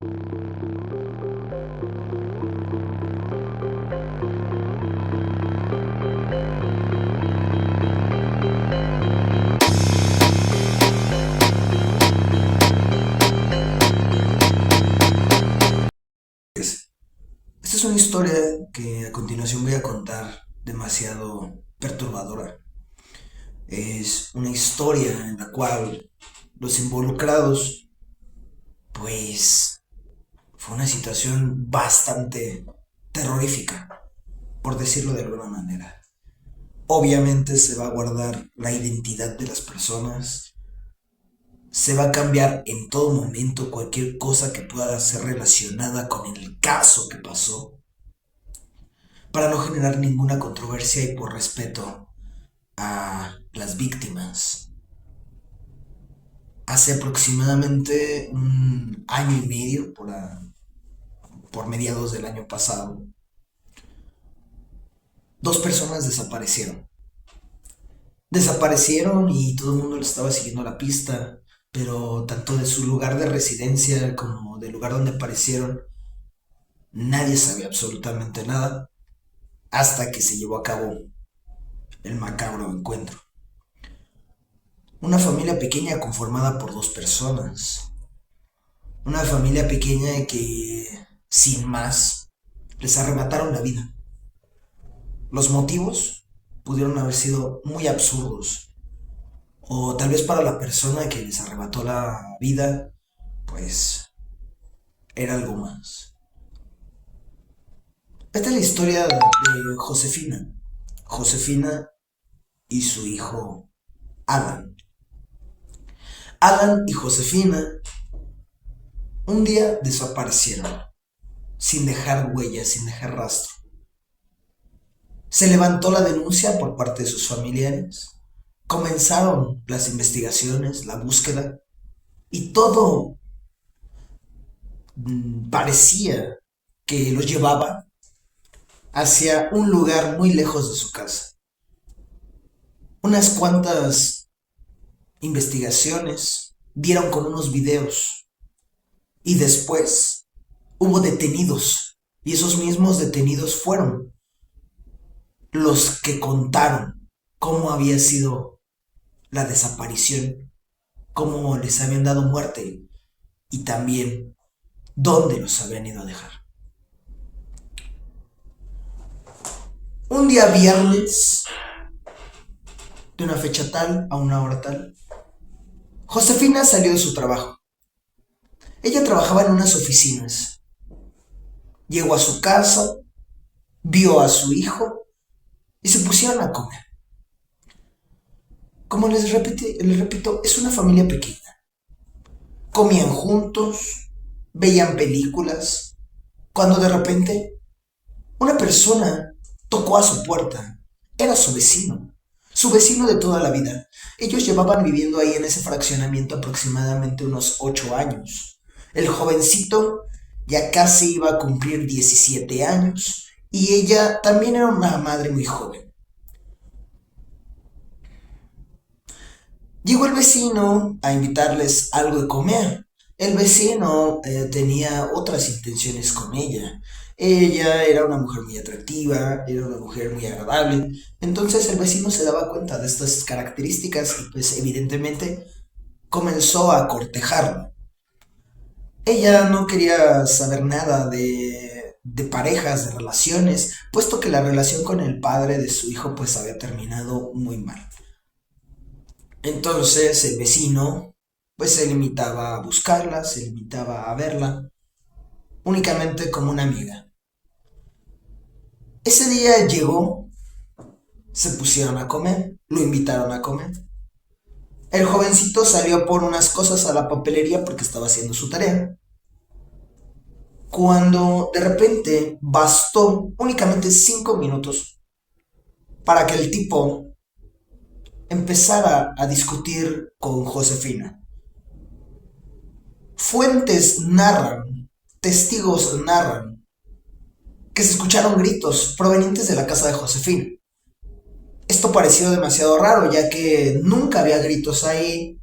Esta es una historia que a continuación voy a contar demasiado perturbadora. Es una historia en la cual los involucrados, pues, fue una situación bastante terrorífica, por decirlo de alguna manera. Obviamente se va a guardar la identidad de las personas, se va a cambiar en todo momento cualquier cosa que pueda ser relacionada con el caso que pasó, para no generar ninguna controversia y por respeto a las víctimas. Hace aproximadamente un año y medio, por mediados del año pasado, dos personas desaparecieron. Desaparecieron y todo el mundo le estaba siguiendo la pista, pero tanto de su lugar de residencia como del lugar donde aparecieron, nadie sabía absolutamente nada hasta que se llevó a cabo el macabro encuentro. Una familia pequeña conformada por dos personas. Una familia pequeña que, sin más, les arrebataron la vida. Los motivos pudieron haber sido muy absurdos. O tal vez para la persona que les arrebató la vida, pues era algo más. Esta es la historia de Josefina. Josefina y su hijo Alan. Alan y Josefina un día desaparecieron, sin dejar huellas, sin dejar rastro. Se levantó la denuncia por parte de sus familiares, comenzaron las investigaciones, la búsqueda, y todo parecía que los llevaba hacia un lugar muy lejos de su casa. Unas cuantas investigaciones dieron con unos videos y después hubo detenidos, y esos mismos detenidos fueron los que contaron cómo había sido la desaparición, cómo les habían dado muerte y también dónde los habían ido a dejar. Un día viernes, de una fecha tal a una hora tal, Josefina salió de su trabajo. Ella trabajaba en unas oficinas. Llegó a su casa, vio a su hijo y se pusieron a comer. Como les repito, es una familia pequeña. Comían juntos, veían películas, cuando de repente una persona tocó a su puerta. Era su vecino de toda la vida. Ellos llevaban viviendo ahí en ese fraccionamiento aproximadamente unos 8 años. El jovencito ya casi iba a cumplir 17 años y ella también era una madre muy joven. Llegó el vecino a invitarles algo de comer. El vecino tenía otras intenciones con ella. Ella era una mujer muy atractiva, era una mujer muy agradable. Entonces el vecino se daba cuenta de estas características y pues evidentemente comenzó a cortejarla. Ella no quería saber nada de parejas, de relaciones, puesto que la relación con el padre de su hijo pues había terminado muy mal. Entonces el vecino pues se limitaba a buscarla, se limitaba a verla, únicamente como una amiga. Ese día llegó, se pusieron a comer, lo invitaron a comer. El jovencito salió por unas cosas a la papelería porque estaba haciendo su tarea. Cuando de repente bastó únicamente 5 minutos para que el tipo empezara a discutir con Josefina. Fuentes narran, testigos narran, que se escucharon gritos provenientes de la casa de Josefina. Esto pareció demasiado raro, ya que nunca había gritos ahí,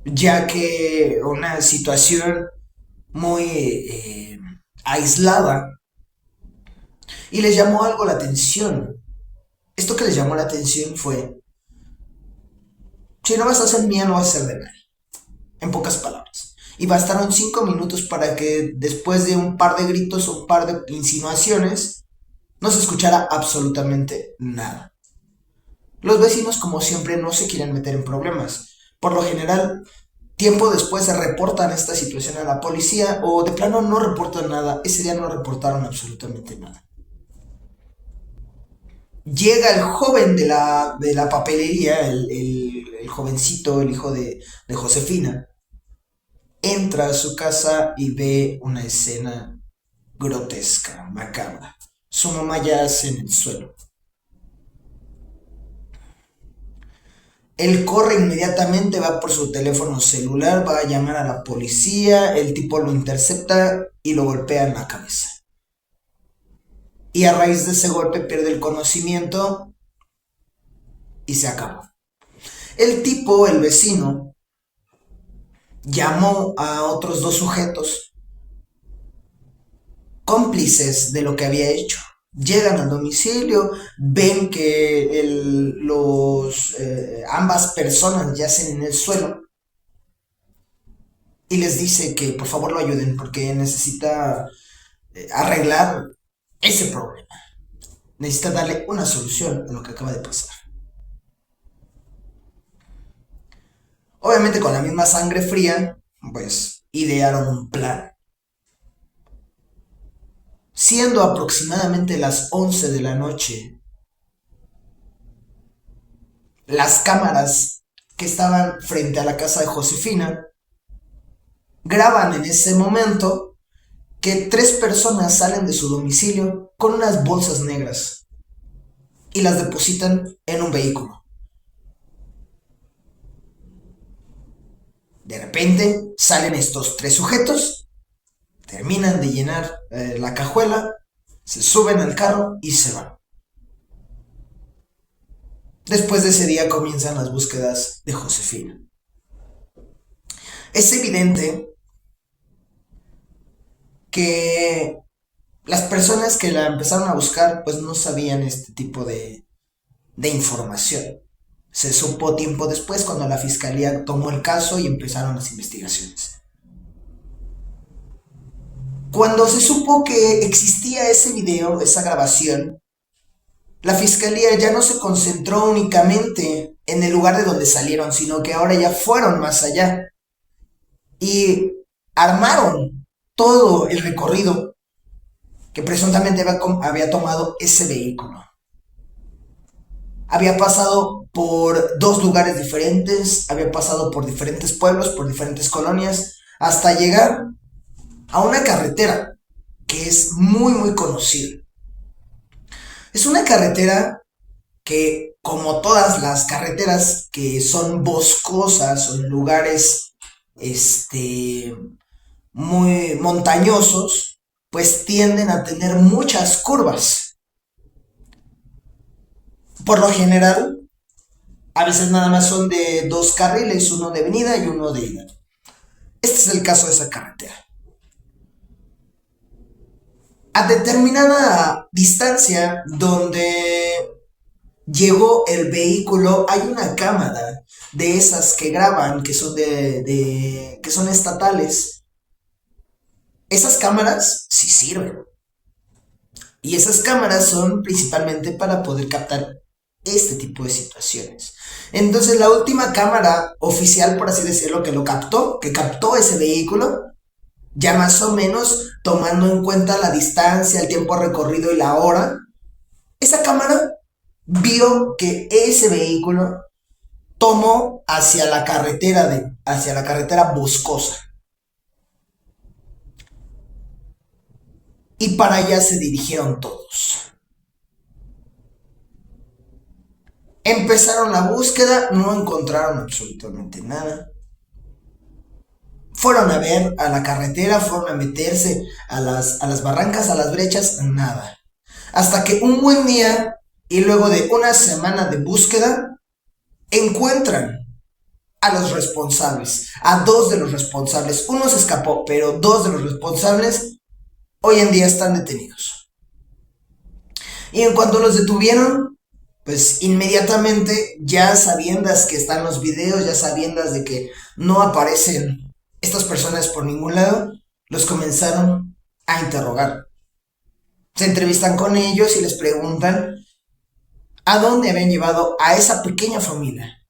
ya que una situación muy aislada, y les llamó algo la atención. Esto que les llamó la atención fue, si no vas a hacer mía, no vas a hacer de nadie, en pocas palabras. Y bastaron 5 minutos para que después de un par de gritos o un par de insinuaciones, no se escuchara absolutamente nada. Los vecinos, como siempre, no se quieren meter en problemas. Por lo general, tiempo después se reportan esta situación a la policía o de plano no reportan nada. Ese día no reportaron absolutamente nada. Llega el joven de la papelería, el jovencito, el hijo de Josefina, entra a su casa y ve una escena grotesca, macabra. Su mamá yace en el suelo. Él corre inmediatamente, va por su teléfono celular, va a llamar a la policía, el tipo lo intercepta y lo golpea en la cabeza. Y a raíz de ese golpe pierde el conocimiento y se acabó. El tipo, el vecino, llamó a otros dos sujetos cómplices de lo que había hecho. Llegan al domicilio, ven que ambas personas yacen en el suelo y les dice que por favor lo ayuden porque necesita arreglar ese problema. Necesita darle una solución a lo que acaba de pasar. Obviamente con la misma sangre fría, pues idearon un plan. Siendo aproximadamente las 11 de la noche, las cámaras que estaban frente a la casa de Josefina graban en ese momento que 3 personas salen de su domicilio con unas bolsas negras y las depositan en un vehículo. De repente salen estos 3 sujetos, terminan de llenar la cajuela, se suben al carro y se van. Después de ese día comienzan las búsquedas de Josefina. Es evidente que las personas que la empezaron a buscar pues no sabían este tipo de información. Se supo tiempo después cuando la fiscalía tomó el caso y empezaron las investigaciones. Cuando se supo que existía ese video, esa grabación, la fiscalía ya no se concentró únicamente en el lugar de donde salieron, sino que ahora ya fueron más allá y armaron todo el recorrido que presuntamente había tomado ese vehículo. Había pasado por 2 lugares diferentes, había pasado por diferentes pueblos, por diferentes colonias, hasta llegar a una carretera que es muy muy conocida. Es una carretera que, como todas las carreteras que son boscosas, son lugares muy montañosos, pues tienden a tener muchas curvas. Por lo general, a veces nada más son de 2 carriles, uno de venida y uno de ida. Este es el caso de esa carretera. A determinada distancia donde llegó el vehículo hay una cámara de esas que graban, que son que son estatales. Esas cámaras sí sirven. Y esas cámaras son principalmente para poder captar este tipo de situaciones. Entonces la última cámara oficial, por así decirlo, que captó ese vehículo, ya más o menos tomando en cuenta la distancia, el tiempo recorrido y la hora, esa cámara vio que ese vehículo tomó hacia la carretera boscosa. Y para allá se dirigieron todos. Empezaron la búsqueda, no encontraron absolutamente nada. Fueron a ver a la carretera, fueron a meterse a las barrancas, a las brechas, nada. Hasta que un buen día, y luego de una semana de búsqueda, encuentran a los responsables, a dos de los responsables. Uno se escapó, pero dos de los responsables hoy en día están detenidos. Y en cuanto los detuvieron, pues inmediatamente, ya sabiendas que están los videos, ya sabiendas de que no aparecen estas personas por ningún lado, los comenzaron a interrogar. Se entrevistan con ellos y les preguntan a dónde habían llevado a esa pequeña familia.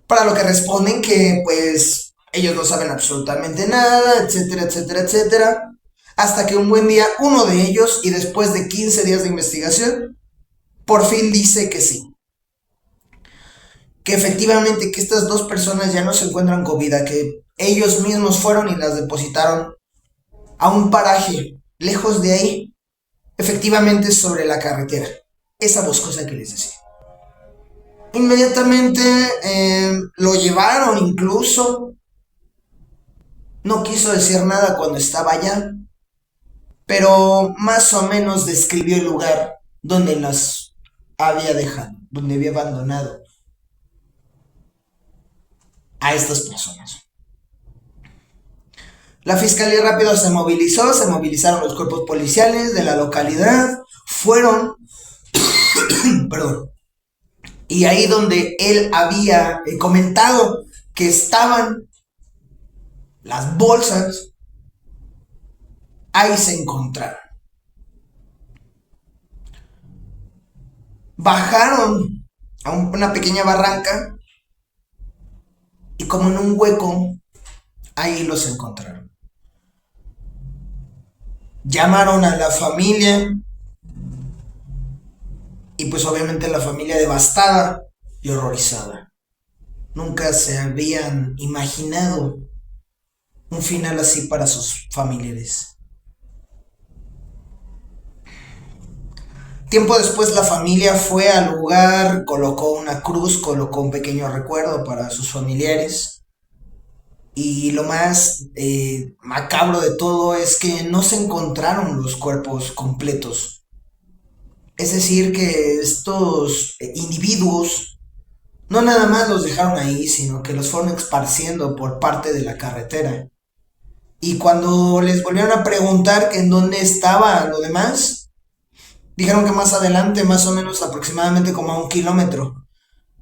Para lo que responden que pues ellos no saben absolutamente nada, etcétera, etcétera, etcétera. Hasta que un buen día uno de ellos, y después de 15 días de investigación, por fin dice que sí. Que efectivamente que estas dos personas ya no se encuentran con vida, que ellos mismos fueron y las depositaron a un paraje lejos de ahí, efectivamente sobre la carretera, esa boscosa que les decía. Inmediatamente lo llevaron incluso, no quiso decir nada cuando estaba allá, pero más o menos describió el lugar donde las había dejado, donde había abandonado a estas personas. La fiscalía rápido se movilizó, se movilizaron los cuerpos policiales de la localidad, fueron, perdón, y ahí donde él había comentado que estaban las bolsas, ahí se encontraron. Bajaron a una pequeña barranca y como en un hueco, ahí los encontraron. Llamaron a la familia y pues obviamente la familia devastada y horrorizada. Nunca se habían imaginado un final así para sus familiares. Tiempo después la familia fue al lugar, colocó una cruz, colocó un pequeño recuerdo para sus familiares. Y lo más macabro de todo es que no se encontraron los cuerpos completos. Es decir, que estos individuos no nada más los dejaron ahí, sino que los fueron esparciendo por parte de la carretera. Y cuando les volvieron a preguntar que en dónde estaba lo demás, dijeron que más adelante, más o menos aproximadamente como a 1 kilómetro.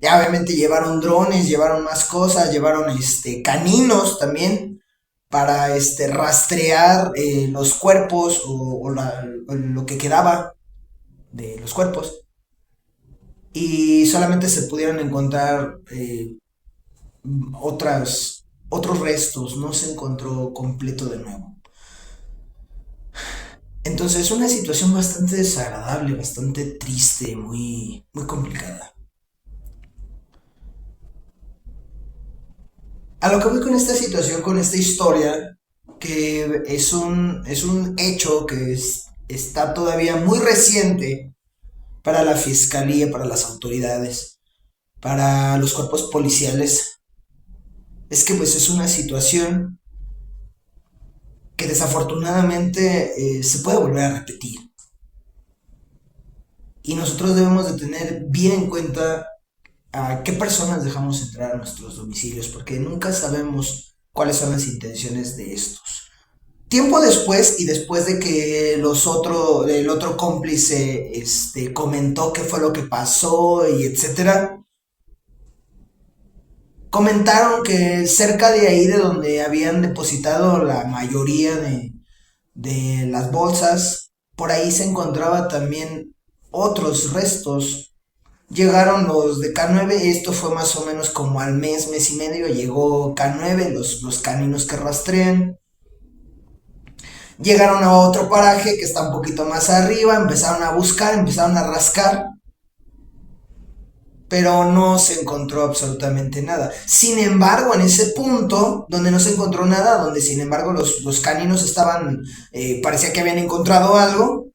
Ya obviamente llevaron drones, llevaron más cosas, llevaron caninos también para rastrear los cuerpos o lo que quedaba de los cuerpos. Y solamente se pudieron encontrar otros restos, no se encontró completo de nuevo. Entonces es una situación bastante desagradable, bastante triste, muy, muy complicada. A lo que voy con esta situación, con esta historia, que es un hecho que está todavía muy reciente para la fiscalía, para las autoridades, para los cuerpos policiales, es que pues es una situación que desafortunadamente se puede volver a repetir. Y nosotros debemos de tener bien en cuenta a qué personas dejamos entrar a nuestros domicilios, porque nunca sabemos cuáles son las intenciones de estos. Tiempo después y después de que el otro cómplice comentó qué fue lo que pasó y etcétera, comentaron que cerca de ahí de donde habían depositado la mayoría de las bolsas, por ahí se encontraba también otros restos. Llegaron los de K9, esto fue más o menos como al mes y medio, llegó K9, los caninos que rastrean. Llegaron a otro paraje que está un poquito más arriba, empezaron a buscar, empezaron a rascar, pero no se encontró absolutamente nada. Sin embargo, en ese punto donde no se encontró nada, donde sin embargo los caninos estaban, parecía que habían encontrado algo,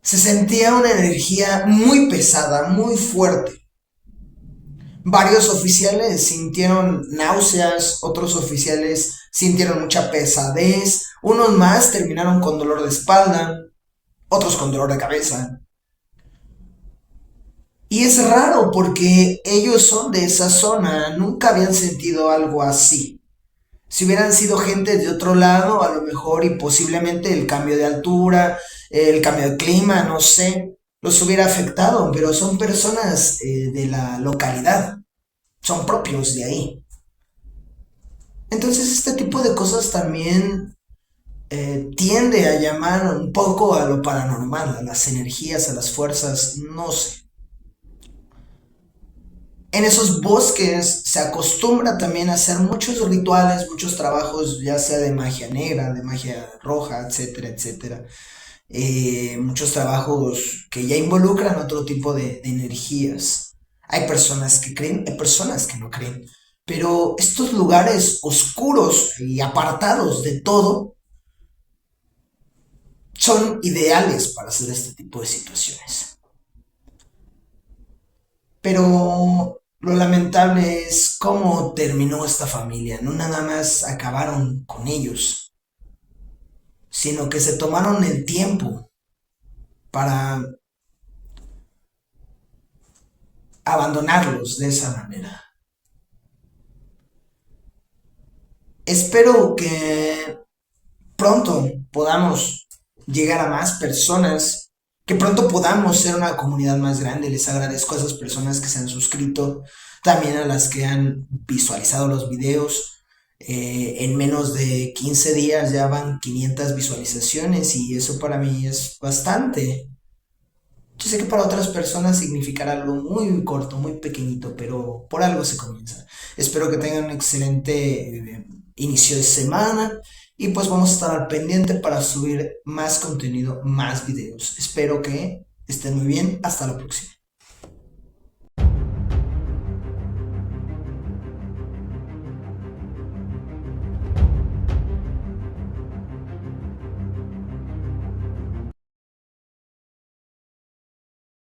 se sentía una energía muy pesada, muy fuerte. Varios oficiales sintieron náuseas, otros oficiales sintieron mucha pesadez, unos más terminaron con dolor de espalda, otros con dolor de cabeza. Y es raro porque ellos son de esa zona, nunca habían sentido algo así. Si hubieran sido gente de otro lado, a lo mejor y posiblemente el cambio de altura, el cambio de clima, no sé, los hubiera afectado, pero son personas de la localidad, son propios de ahí. Entonces este tipo de cosas también tiende a llamar un poco a lo paranormal, a las energías, a las fuerzas, no sé. En esos bosques se acostumbra también a hacer muchos rituales, muchos trabajos, ya sea de magia negra, de magia roja, etcétera, etcétera. Muchos trabajos que ya involucran otro tipo de energías. Hay personas que creen, hay personas que no creen. Pero estos lugares oscuros y apartados de todo son ideales para hacer este tipo de situaciones. Pero lo lamentable es cómo terminó esta familia. No nada más acabaron con ellos, sino que se tomaron el tiempo para abandonarlos de esa manera. Espero que pronto podamos llegar a más personas, que pronto podamos ser una comunidad más grande. Les agradezco a esas personas que se han suscrito, también a las que han visualizado los videos. En menos de 15 días ya van 500 visualizaciones y eso para mí es bastante. Yo sé que para otras personas significará algo muy corto, muy pequeñito, pero por algo se comienza. Espero que tengan un excelente inicio de semana y pues vamos a estar al pendiente para subir más contenido, más videos. Espero que estén muy bien. Hasta la próxima.